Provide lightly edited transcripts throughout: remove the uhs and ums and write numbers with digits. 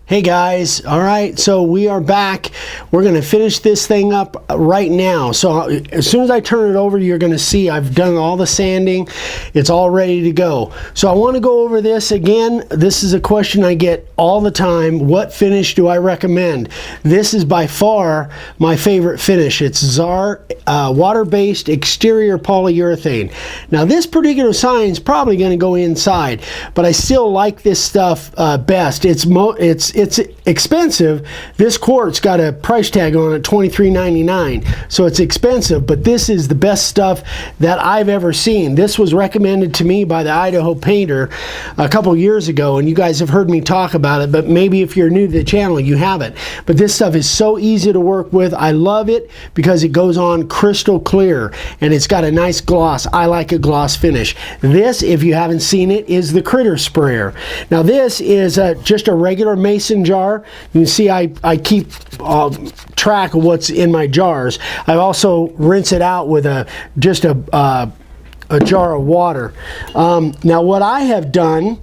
Hey guys, all right, so we are back. We're going to finish this thing up right now. So as soon as I turn it over, you're going to see I've done all the sanding. It's all ready to go. So I want to go over this again. This is a question I get all the time. What finish do I recommend? This is by far my favorite finish. It's ZAR water-based exterior polyurethane. Now this particular sign is probably going to go inside, but I still like this stuff best. It's expensive. This quart's got a price tag on it, $23.99. So it's expensive, but this is the best stuff that I've ever seen. This was recommended to me by the Idaho painter a couple years ago, and you guys have heard me talk about it, but maybe if you're new to the channel, you haven't. But this stuff is so easy to work with. I love it because it goes on crystal clear, and it's got a nice gloss. I like a gloss finish. This, if you haven't seen it, is the Critter Sprayer. Now this is just a regular mason jar. You can see I keep track of what's in my jars. I also rinse it out with just a jar of water. Now what I have done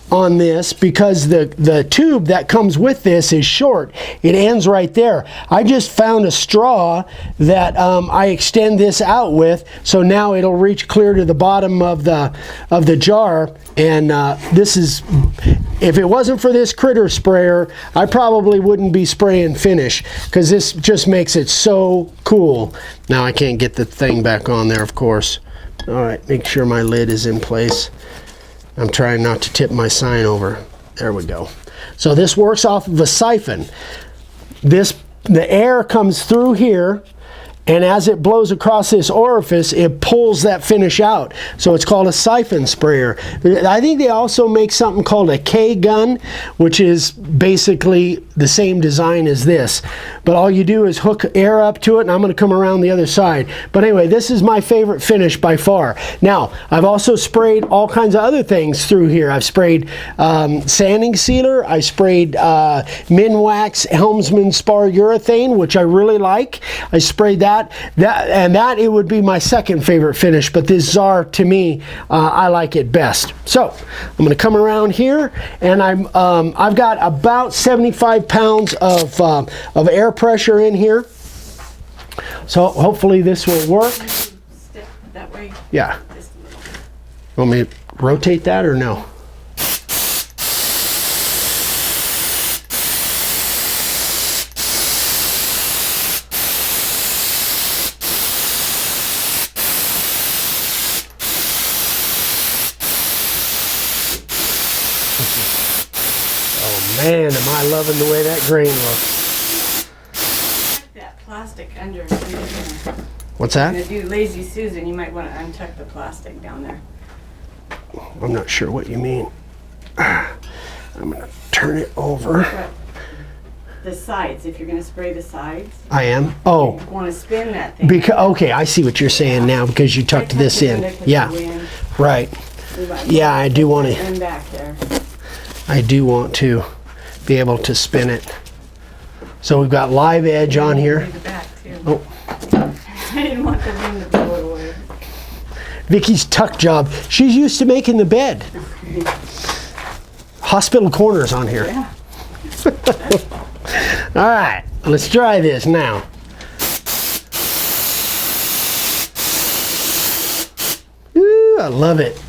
on this, because the tube that comes with this is short, it ends right there. I just found a straw that I extend this out with, so now it'll reach clear to the bottom of the jar. And this is, if it wasn't for this Critter Sprayer, I probably wouldn't be spraying finish, because this just makes it so cool. Now I can't get the thing back on there, of course. All right, make sure my lid is in place. I'm trying not to tip my sign over. There we go. So this works off of a siphon. The air comes through here, and as it blows across this orifice, it pulls that finish out. So it's called a siphon sprayer. I think they also make something called a K-gun, which is basically the same design as this. But all you do is hook air up to it, and I'm going to come around the other side. But anyway, this is my favorite finish by far. Now, I've also sprayed all kinds of other things through here. I've sprayed sanding sealer. I sprayed Minwax Helmsman Spar urethane, which I really like. I sprayed that. That it would be my second favorite finish, but this ZAR, to me, I like it best. So I'm going to come around here, and I've got about 75 pounds of air pressure in here. So hopefully this will work. Step that way. Yeah. Want me to rotate that or no? Man, am I loving the way that grain looks. That plastic under. What's that? If you're going to do Lazy Susan, you might want to untuck the plastic down there. I'm not sure what you mean. I'm going to turn it over. But the sides, if you're going to spray the sides. I am? Oh. You want to spin that thing. Okay, I see what you're saying now, because you tucked this in. Yeah, right. Yeah, I do want to. Back there. I do want to be able to spin it. So we've got live edge on here. Oh. I didn't want the wind to blow it away. Vicky's tuck job. She's used to making the bed. Hospital corners on here. Yeah. All right, let's try this now. Ooh, I love it.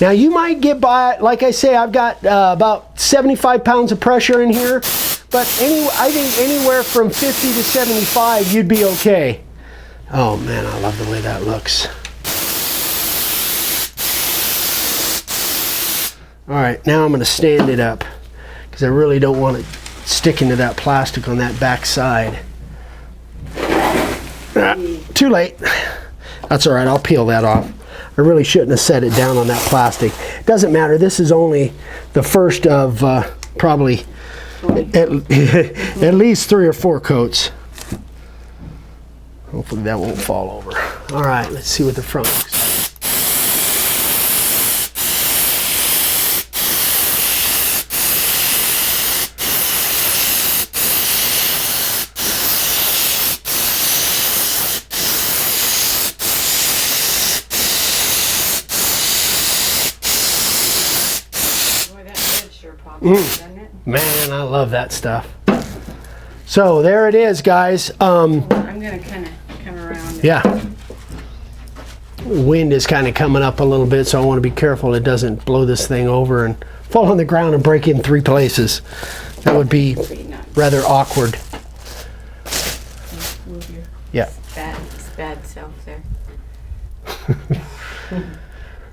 Now you might get by, like I say, I've got about 75 pounds of pressure in here, but I think anywhere from 50 to 75 you'd be okay. Oh man, I love the way that looks. All right, now I'm going to stand it up, because I really don't want it sticking to that plastic on that back side. Too late. That's all right, I'll peel that off. I really shouldn't have set it down on that plastic. Doesn't matter. This is only the first of probably at least 3 or 4 coats. Hopefully that won't fall over. All right, let's see what the front looks like. popular, doesn't it? Man, I love that stuff. So there it is, guys. I'm gonna kind of come around. Yeah. Wind is kind of coming up a little bit, so I want to be careful it doesn't blow this thing over and fall on the ground and break in 3 places. That would be rather awkward. Move your Yeah. bad self there.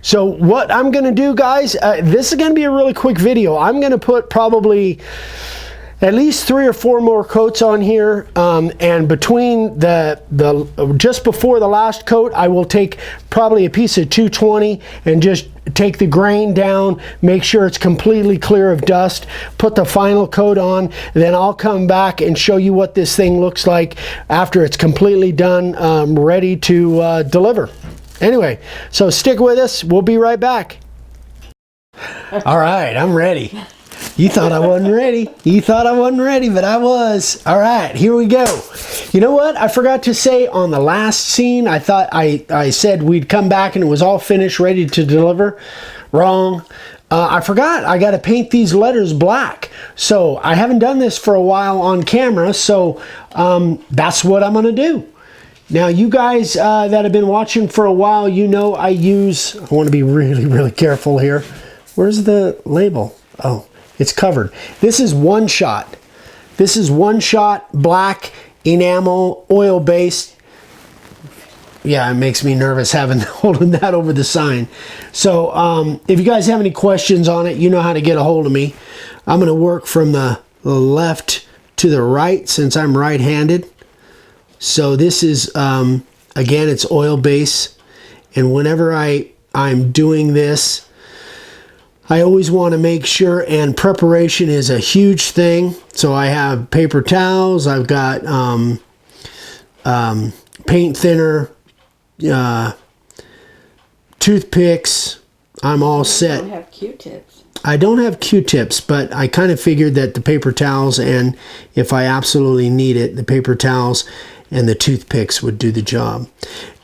So what I'm going to do, guys, this is going to be a really quick video. I'm going to put probably at least 3 or 4 more coats on here, and between the just before the last coat, I will take probably a piece of 220 and just take the grain down, make sure it's completely clear of dust, put the final coat on, then I'll come back and show you what this thing looks like after it's completely done, ready to deliver. Anyway, so stick with us. We'll be right back. All right, I'm ready. You thought I wasn't ready. You thought I wasn't ready, but I was. All right, here we go. You know what? I forgot to say on the last scene, I thought I said we'd come back and it was all finished, ready to deliver. Wrong. I forgot. I got to paint these letters black. So I haven't done this for a while on camera, so that's what I'm going to do. Now, you guys that have been watching for a while, you know I want to be really, really careful here. Where's the label? Oh, it's covered. This is One Shot. This is One Shot black enamel oil based. Yeah, it makes me nervous holding that over the sign. So if you guys have any questions on it, you know how to get a hold of me. I'm going to work from the left to the right since I'm right-handed. So this is, again, it's oil base. And whenever I'm doing this, I always want to make sure, and preparation is a huge thing. So I have paper towels, I've got paint thinner, toothpicks, I'm all set. You don't have Q-tips. I don't have Q-tips, but I kind of figured that the paper towels, and if I absolutely need it, the paper towels and the toothpicks would do the job.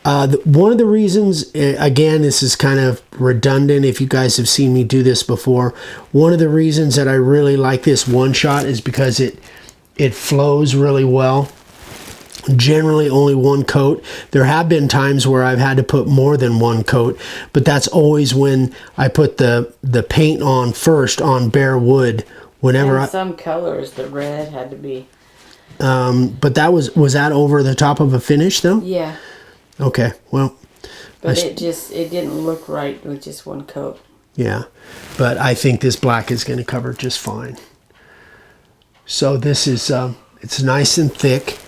One of the reasons, again, this is kind of redundant if you guys have seen me do this before. One of the reasons that I really like this One Shot is because it flows really well. Generally only 1 coat. There have been times where I've had to put more than 1 coat, but that's always when I put the paint on first on bare wood. Whenever and some colors, the red had to be. But that was that over the top of a finish though? Yeah. Okay, well. But it didn't look right with just 1 coat. Yeah, but I think this black is going to cover just fine. So this is, it's nice and thick.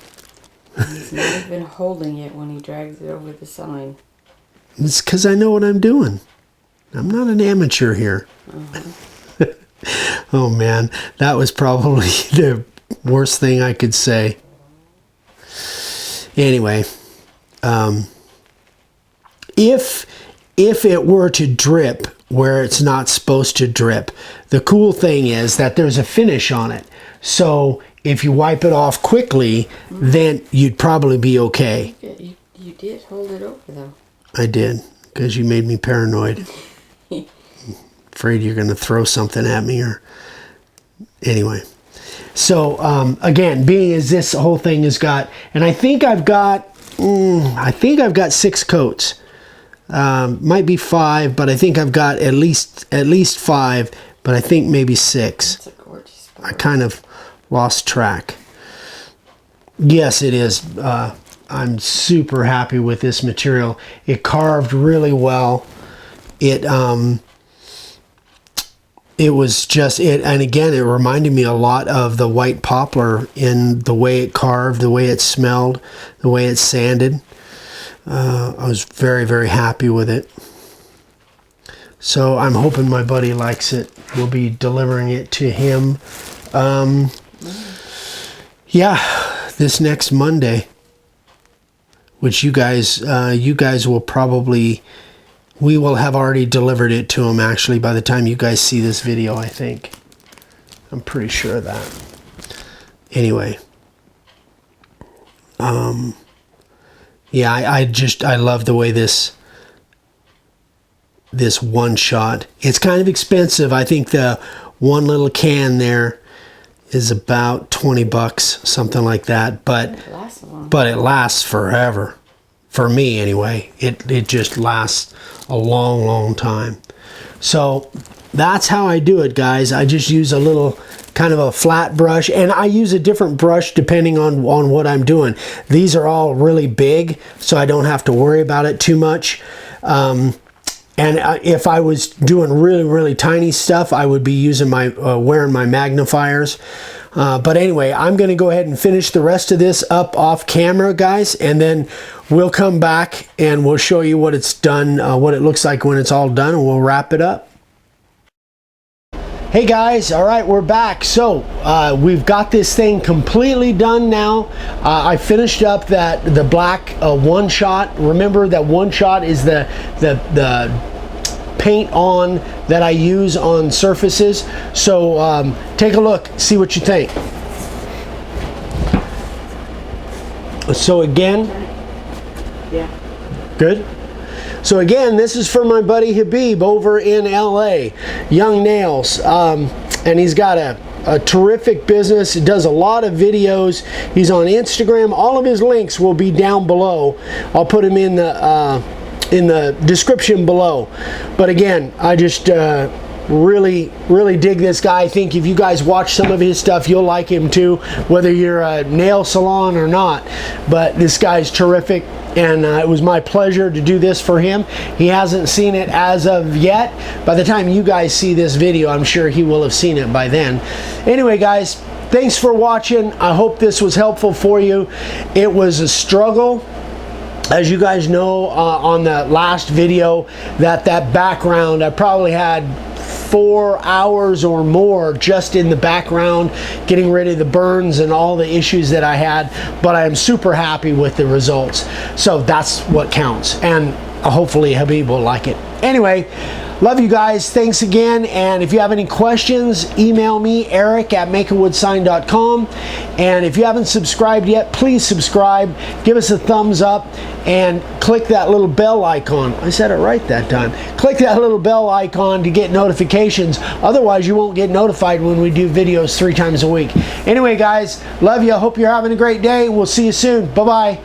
He's not even holding it when he drags it over the sign. It's because I know what I'm doing. I'm not an amateur here. Oh man, that was probably the worst thing I could say. Anyway, if it were to drip where it's not supposed to drip, the cool thing is that there's a finish on it. So if you wipe it off quickly, then you'd probably be okay. You did hold it over though. I did, because you made me paranoid. Afraid you're going to throw something at me or... Anyway. So, again, being as this whole thing has got... And I think I've got 6 coats. Might be 5, but I think I've got at least 5, but I think maybe 6. That's a gorgeous board. I kind of lost track. Yes, it is. I'm super happy with this material. It carved really well. It was just it, and again, it reminded me a lot of the white poplar in the way it carved, the way it smelled, the way it sanded. I was very, very happy with it. So I'm hoping my buddy likes it. We'll be delivering it to him. Yeah, this next Monday, which you guys will probably, we will have already delivered it to him actually by the time you guys see this video, I think. I'm pretty sure of that. Anyway. Yeah, I love the way this One Shot. It's kind of expensive. I think the one little can there is about 20 bucks, something like that. But it lasts forever. For me anyway, it just lasts a long time. So that's how I do it, guys. I just use a little kind of a flat brush, and I use a different brush depending on what I'm doing. These are all really big, so I don't have to worry about it too much. And if I was doing really tiny stuff, I would be using my wearing my magnifiers. But anyway, I'm going to go ahead and finish the rest of this up off camera, guys, and then we'll come back and we'll show you what it's done, what it looks like when it's all done, and we'll wrap it up. Hey guys, all right, we're back. So we've got this thing completely done now. I finished up the black one shot. Remember that one shot is the paint on that I use on surfaces. So take a look, see what you think. So again, yeah, good. So again, this is for my buddy Habib over in LA, Young Nails, and he's got a terrific business. He does a lot of videos. He's on Instagram. All of his links will be down below. I'll put them in the description below. But again, I just really dig this guy. I think if you guys watch some of his stuff, you'll like him too, whether you're a nail salon or not. But this guy's terrific, and it was my pleasure to do this for him. He hasn't seen it as of yet. By the time you guys see this video, I'm sure he will have seen it by then. Anyway, guys, thanks for watching. I hope this was helpful for you. It was a struggle. As you guys know, on the last video, that background, I probably had 4 hours or more just in the background getting rid of the burns and all the issues that I had, but I am super happy with the results. So that's what counts, and hopefully Habib will like it. Anyway, love you guys. Thanks again. And if you have any questions, email me, eric@makeawoodsign.com. And if you haven't subscribed yet, please subscribe. Give us a thumbs up and click that little bell icon. I said it right that time. Click that little bell icon to get notifications. Otherwise, you won't get notified when we do videos 3 times a week. Anyway, guys, love you. Hope you're having a great day. We'll see you soon. Bye-bye.